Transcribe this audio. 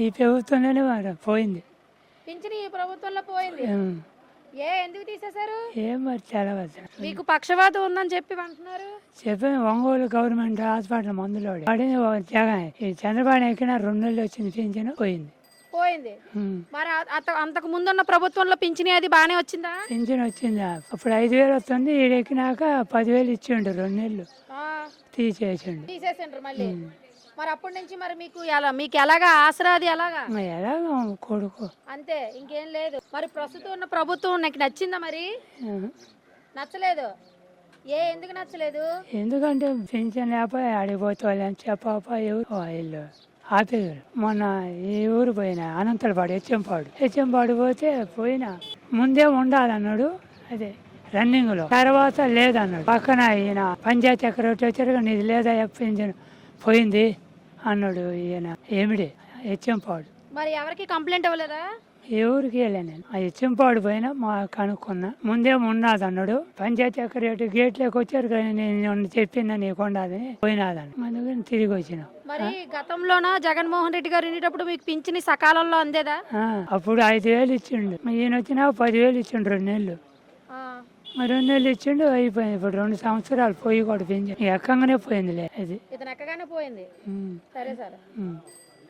ఈ ప్రభుత్వంలోనే పోయింది. పింఛన్ ఈ ప్రభుత్వంలో పోయింది. ఎందుకు తీసేశారు? ఏం మరి చాలా వద్ద మీకు పక్షవాతం ఉందని చెప్పి అంటున్నారు. చెప్పి ఒంగోలు గవర్నమెంట్ హాస్పిటల్ మందులో పడింది. జగన్ ఈ చంద్రబాబు ఎక్కిన 2 నెలలు వచ్చింది పింఛను పోయింది. మరి అంతకు ముందున్న ప్రభుత్వంలో పింఛని అది బాగానే వచ్చిందా? పింఛన్ వచ్చిందా? అప్పుడు 5,000 వస్తుంది. ఈడెక్కినాక 10,000 ఇచ్చిండు. 2 నెలలు తీసేసిండ్రు మళ్ళీ. మరి అప్పటి నుంచి మరి మీకు ఎలాగా ఆసరా అది ఎలాగా కొడుకు అంతే, ఇంకేం లేదు. మరి ప్రస్తుతం ఉన్న ప్రభుత్వం నాకు నచ్చిందా? మరి నచ్చలేదు. ఎందుకు నచ్చలేదు? ఎందుకంటే పింఛన్ లేకపోయి ఆడిపోతే వాళ్ళని చెప్పపా ఎవరు ఆపేవారు. మొన్న ఈ ఊరు పోయినా అనంతలపాడు హెచ్చెంపాడు పోతే పోయినా ముందే ఉండాలన్నాడు. అదే రన్నింగ్ లో తర్వాత లేదన్నాడు. పక్కన ఈయన పంచాయతీ సెక్రటరీ వచ్చారు. నీది లేదా పింఛన్ పోయింది అన్నాడు ఈయన ఏమిడి హెచ్చెంపాడు. మరి ఎవరికి కంప్లైంట్ ఇవ్వలేదా? ఎవరికి వెళ్ళా నేను. ఆ హెచ్చెంపాడు పోయినా మా కనుక్కున్నా ముందే ఉన్నది అన్నాడు. పంచాయతీ సెక్రటరీ గేట్లోకి వచ్చారు కానీ నేను చెప్పిందా నీకు ఉండదని పోయినాదని అందుకని తిరిగి వచ్చిన. మరి గతంలోన జగన్మోహన్ రెడ్డి గారు ఉండేటప్పుడు మీకు పింఛని సకాలంలో అందేదా? అప్పుడు 5,000 ఇచ్చిండు. ఈయన వచ్చినా 10,000 ఇచ్చిండు. 2 నెలలు 2 నెలలు ఇచ్చిండు. అయిపోయింది. ఇప్పుడు 2 సంవత్సరాలు పోయి కూడా పింఛన్ ఎక్కగానే పోయిందిలే. అది ఎక్కగానే పోయింది. సరే సరే.